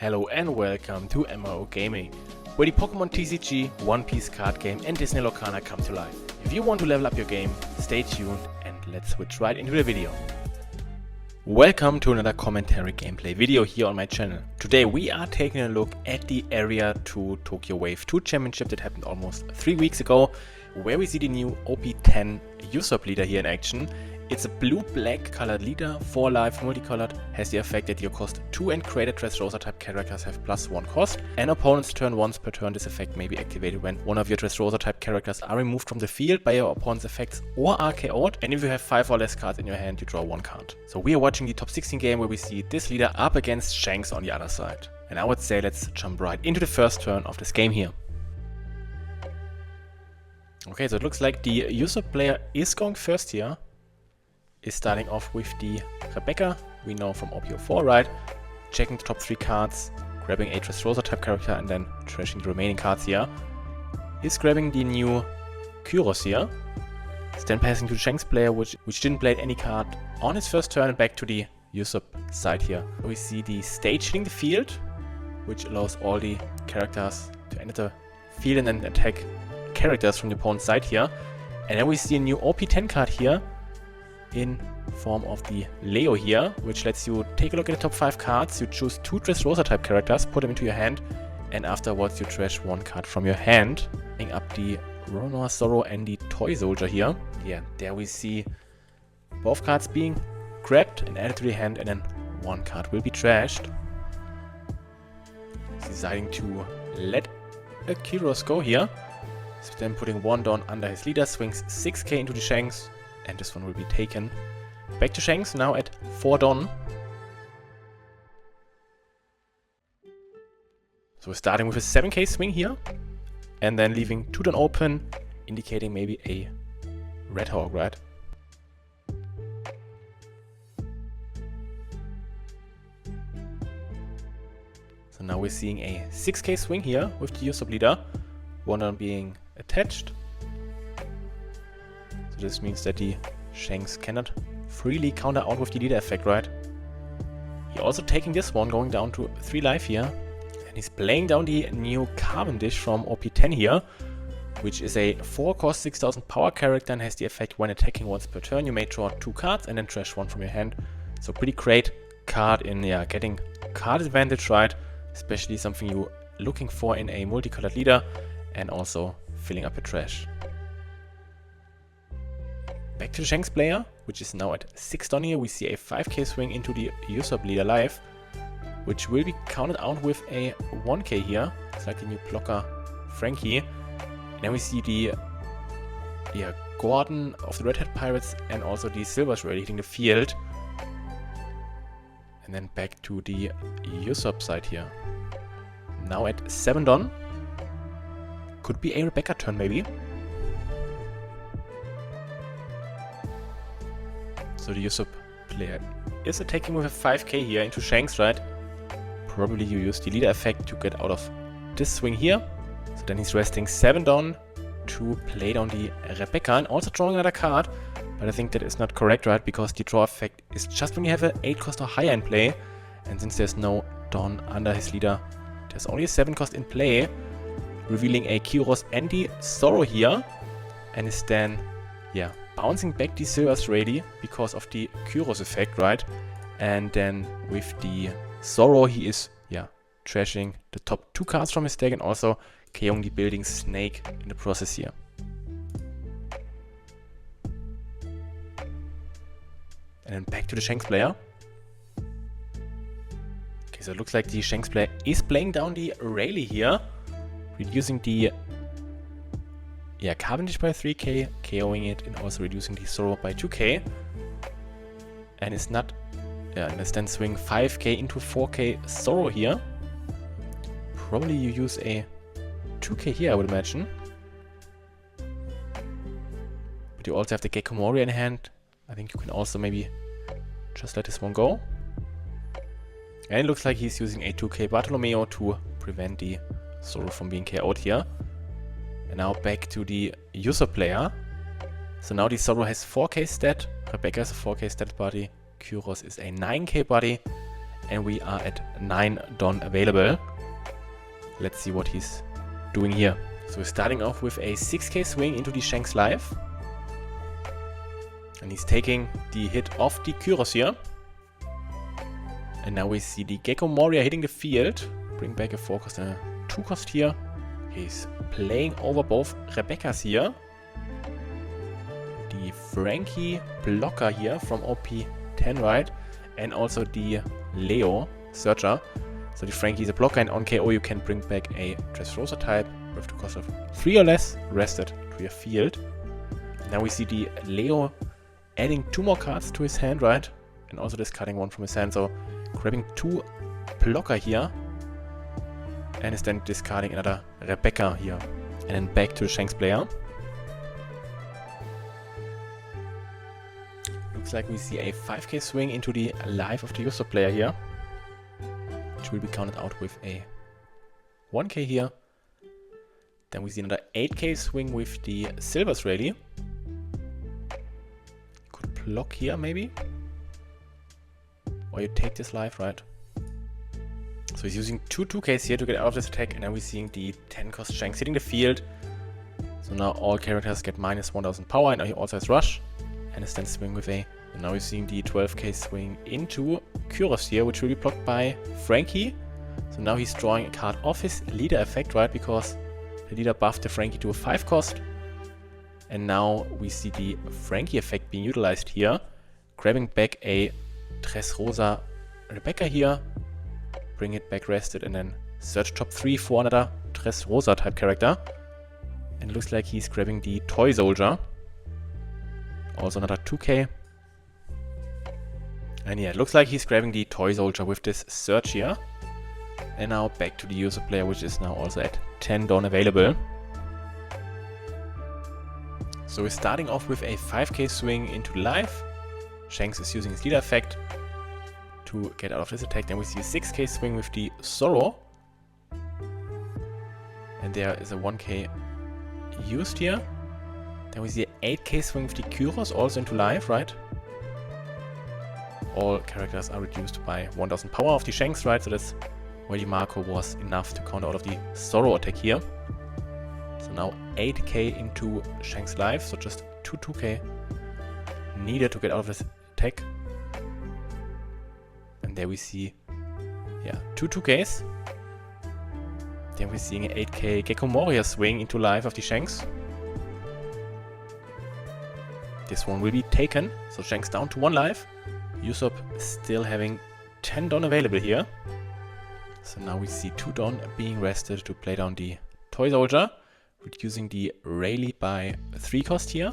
Hello and welcome to MMO Gaming, where the Pokemon TCG, One Piece card game and Disney Locana come to life. If you want to level up your game, stay tuned and let's switch right into the video. Welcome to another commentary gameplay video here on my channel. Today we are taking a look at the Area 2 Tokyo Wave 2 Championship that happened almost 3 weeks ago, where we see the new OP10 Usopp leader here in action. It's a blue-black colored leader, 4 life, multicolored, has the effect that your cost 2 and created Dressrosa type characters have +1 cost, and opponents turn once per turn. This effect may be activated when one of your Dressrosa type characters are removed from the field by your opponent's effects or are KO'd, and if you have 5 or less cards in your hand, you draw 1 card. So we are watching the top 16 game where we see this leader up against Shanks on the other side. And I would say let's jump right into the first turn of this game here. Okay, so it looks like the Usopp player is going first here. Is starting off with the Rebecca, we know from OP04, right? Checking the top 3 cards, grabbing a Dressrosa type character and then trashing the remaining cards here. Is grabbing the new Kyros here. Is then passing to the Shanks player, which didn't play any card on his first turn, and back to the Usopp side here. We see the stage hitting the field, which allows all the characters to enter the field and then attack characters from the opponent's side here. And then we see a new OP10 card here, in form of the Leo here, which lets you take a look at the top 5 cards. You choose 2 Dressrosa type characters, put them into your hand, and afterwards you trash 1 card from your hand. Picking up the Ronor Sorrow and the Toy Soldier here. Yeah, there we see both cards being grabbed and added to the hand, and then 1 card will be trashed. He's deciding to let a Kyros go here. So then putting 1 down under his leader, swings 6k into the Shanks, and this one will be taken. Back to Shanks, now at 4 Don. So we're starting with a 7k swing here, and then leaving 2 Don open, indicating maybe a Red Hawk, right? So now we're seeing a 6k swing here with the Usopp leader, 1 Don being attached. So this means that the Shanks cannot freely counter out with the leader effect, right? He's also taking this one, going down to 3 life here. And he's playing down the new Cavendish from OP10 here, which is a 4 cost 6000 power character and has the effect when attacking once per turn. You may draw 2 cards and then trash 1 from your hand. So pretty great card in getting card advantage, right? Especially something you're looking for in a multicolored leader, and also filling up your trash. Back to the Shanks player, which is now at 6 Don here. We see a 5k swing into the Usopp leader live, which will be counted out with a 1k here. It's like the new blocker Frankie. And then we see the Gordon of the Red Hat Pirates and also the Silver Shredder hitting the field. And then back to the Usopp side here. Now at 7 Don. Could be a Rebecca turn maybe. So the Usopp player is attacking with a 5k here into Shanks, right? Probably you use the leader effect to get out of this swing here. So then he's resting 7 down to play down the Rebecca and also drawing another card. But I think that is not correct, right? Because the draw effect is just when you have an 8 cost or higher in play. And since there's no Don under his leader, there's only a 7 cost in play. Revealing a Kyros and the Sorrow here. And is then, bouncing back the Silver Shredder because of the Kyros effect, right? And then with the Sorrow, he is, trashing the top 2 cards from his deck and also KOing the Building Snake in the process here. And then back to the Shanks player. Okay, so it looks like the Shanks player is playing down the Rayleigh here, reducing the Cavendish by 3k, KOing it, and also reducing the Sorrow by 2k. And it's not, and it's then swing 5k into 4k Sorrow here. Probably you use a 2k here, I would imagine. But you also have the Gecko Moria in hand. I think you can also maybe just let this one go. And it looks like he's using a 2k Bartolomeo to prevent the Sorrow from being KO'd here. And now back to the Usopp player. So now the Sorrow has 4k stat, Rebecca is a 4k stat body, Kyros is a 9k body, and we are at 9 Don available. Let's see what he's doing here. So we're starting off with a 6k swing into the Shanks live. And he's taking the hit off the Kyros here. And now we see the Gecko Moria hitting the field. Bring back a 4-cost and a 2-cost here. He's playing over both Rebecca's here. The Frankie blocker here from OP10, right? And also the Leo searcher. So the Frankie is a blocker, and on KO you can bring back a Dressrosa type with the cost of 3 or less rested to your field. Now we see the Leo adding 2 more cards to his hand, right? And also discarding 1 from his hand, so grabbing 2 blocker here. And is then discarding another Rebecca here. And then back to the Shanks player. Looks like we see a 5k swing into the life of the Usopp player here. Which will be counted out with a 1k here. Then we see another 8k swing with the Silver's Rally. Could block here maybe. Or you take this life, right? So he's using 2 2ks here to get out of this attack, and then we're seeing the 10-cost Shanks hitting the field. So now all characters get minus 1000 power, and now he also has Rush. And is then swing with a... And now we're seeing the 12k swing into Kyros here, which will be blocked by Frankie. So now he's drawing a card off his leader effect, right? Because the leader buffed the Frankie to a 5-cost. And now we see the Frankie effect being utilized here. Grabbing back a Dressrosa Rebecca here. Bring it back rested and then search top 3 for another Dressrosa type character. And it looks like he's grabbing the Toy Soldier. Also another 2k. And yeah, it looks like he's grabbing the Toy Soldier with this search here. And now back to the user player, which is now also at 10 Dawn available. So we're starting off with a 5k swing into life. Shanks is using his leader effect to get out of this attack. Then we see a 6k swing with the Sorrow. And there is a 1k used here. Then we see an 8k swing with the Kyros also into life, right? All characters are reduced by 1000 power of the Shanks, right? So that's where the Marco was enough to counter out of the Sorrow attack here. So now 8k into Shanks life, so just 2k needed to get out of this attack. And there we see, yeah, 2ks. Then we're seeing an 8k Gecko Moria swing into life of the Shanks. This one will be taken, so Shanks down to 1 life. Usopp still having 10 Dawn available here. So now we see 2 Dawn being rested to play down the Toy Soldier, reducing the Rayleigh by 3 cost here.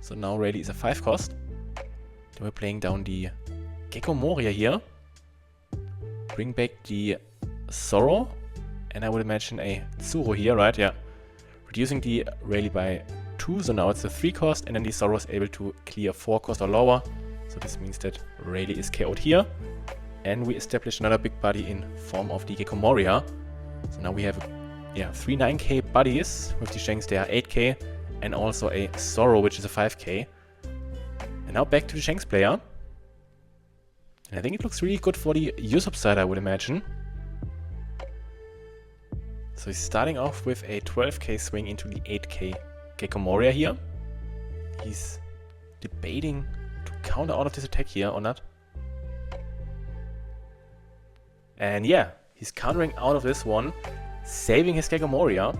So now Rayleigh is a 5 cost. Then we're playing down the Gecko Moria here. Bring back the Sorrow, and I would imagine a Tsuro here, right? Yeah. Reducing the Rayleigh by 2, so now it's a 3 cost, and then the Sorrow is able to clear 4 cost or lower. So this means that Rayleigh is KO'd here. And we establish another big buddy in form of the Gecko Moria. So now we have 3 9k buddies with the Shanks. They are 8k, and also a Sorrow, which is a 5k. And now back to the Shanks player. And I think it looks really good for the Usopp side, I would imagine. So he's starting off with a 12k swing into the 8k Gecko Moria here. He's debating to counter out of this attack here or not. And yeah, he's countering out of this one, saving his Gecko Moria.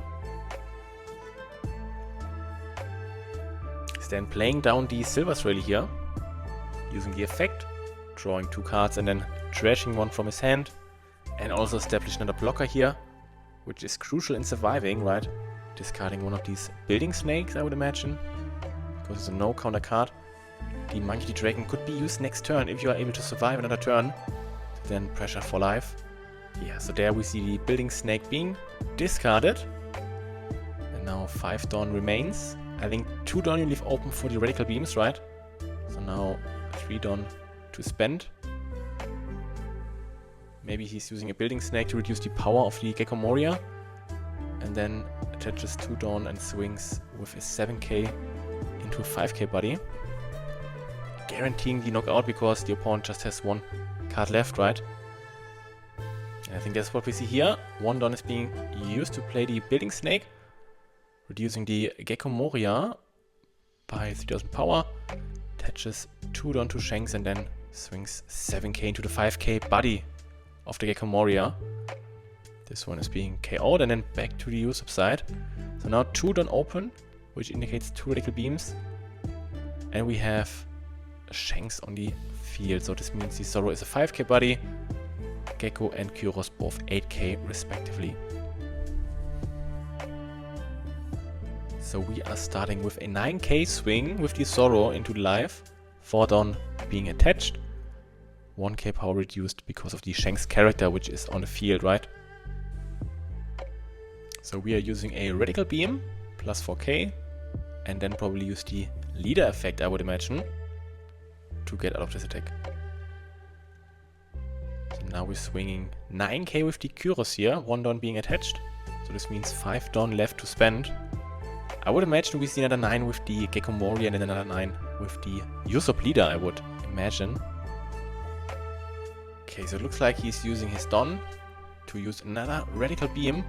He's then playing down the Silver's Rally here, using the effect, drawing 2 cards and then trashing 1 from his hand. And also establishing another blocker here, which is crucial in surviving, right? Discarding one of these building snakes, I would imagine, because it's a no counter card. The Monkey D. Dragon could be used next turn if you are able to survive another turn. Then pressure for life. Yeah, so there we see the building snake being discarded. And now 5 Dawn remains. I think 2 Dawn you leave open for the radical beams, right? So now 3 Dawn to spend. Maybe he's using a building snake to reduce the power of the Gecko Moria. And then attaches 2 Dawn and swings with a 7k into a 5k buddy. Guaranteeing the knockout because the opponent just has 1 card left, right? I think that's what we see here. 1 Don is being used to play the Building Snake, reducing the Gecko Moria by 3000 power, attaches 2 Don to Shanks and then swings 7k into the 5k body of the Gecko Moria. This one is being KO'd and then back to the Usopp side. So now 2 Don open, which indicates 2 radical beams. And we have Shanks on the field, so this means the Zoro is a 5k body, Gecko and Kyros both 8k respectively. So we are starting with a 9k swing with the Zoro into the life, 4 Don being attached, 1k power reduced because of the Shanks character which is on the field, right? So we are using a radical beam plus 4k and then probably use the leader effect, I would imagine, to get out of this attack. So now we're swinging 9k with the Kyros here, 1 Don being attached. So this means 5 Don left to spend. I would imagine we see another 9 with the Gecko Moria and then another 9 with the Usopp leader, I would imagine. Okay, so it looks like he's using his Don to use another radical beam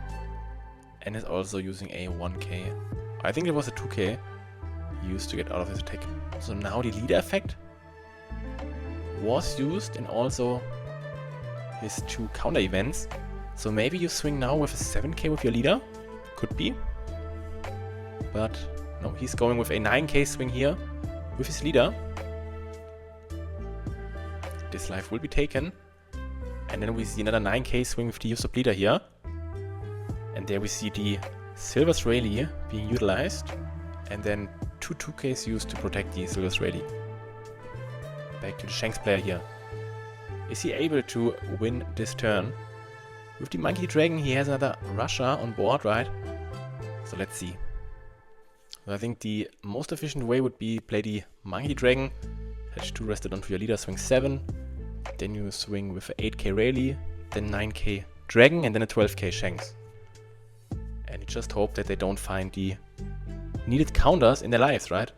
and is also using a 1k. I think it was a 2k he used to get out of his attack. So now the leader effect was used and also his 2 counter events. So maybe you swing now with a 7k with your leader, could be. But no, he's going with a 9k swing here with his leader. This life will be taken. And then we see another 9k swing with the Usopp leader here. And there we see the Silver's Rayleigh being utilized. And then 2 2ks used to protect the Silver's Rayleigh. Back to the Shanks player here. Is he able to win this turn? With the Monkey Dragon he has another Rusher on board, right? So let's see. So I think the most efficient way would be play the Monkey Dragon, attach 2 rested onto your leader, swing 7, then you swing with a 8k Rayleigh, then 9k Dragon and then a 12k Shanks. And you just hope that they don't find the needed counters in their lives, right?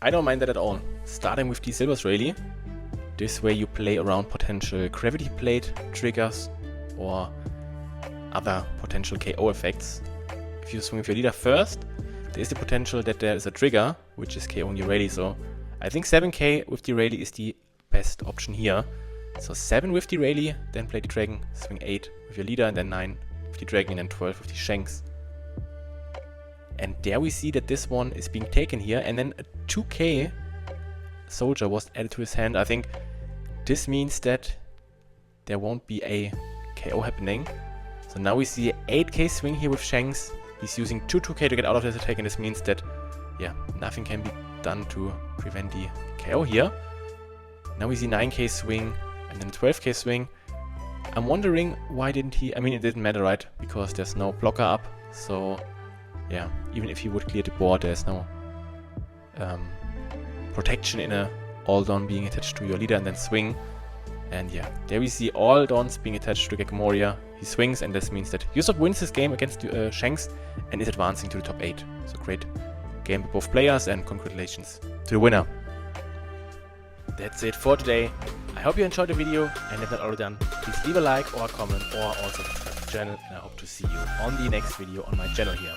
I don't mind that at all. Starting with the Silver's Rayleigh, this way you play around potential gravity plate triggers or other potential KO effects. If you swing with your leader first, there is the potential that there is a trigger, which is KOing your Rayleigh, so I think 7k with the Rayleigh is the best option here. So 7 with the Rayleigh, then play the Dragon, swing 8 with your leader, and then 9 with the Dragon, and then 12 with the Shanks. And there we see that this one is being taken here, and then a 2k soldier was added to his hand. I think this means that there won't be a KO happening. So now we see 8k swing here with Shanks. He's using 2 2k to get out of this attack, and this means that, yeah, nothing can be done to prevent the KO here. Now we see 9k swing and then 12k swing. I'm wondering why didn't he, I mean it didn't matter, right? Because there's no blocker up, so yeah, even if he would clear the board, there's no protection in a all Don being attached to your leader and then swing. And yeah, there we see all Dons being attached to Gecko Moria. He swings, and this means that Usopp wins this game against Shanks and is advancing to the top 8. So great game for both players, and congratulations to the winner. That's it for today. I hope you enjoyed the video, and if not already done, please leave a like or a comment or also subscribe to the channel, and I hope to see you on the next video on my channel here.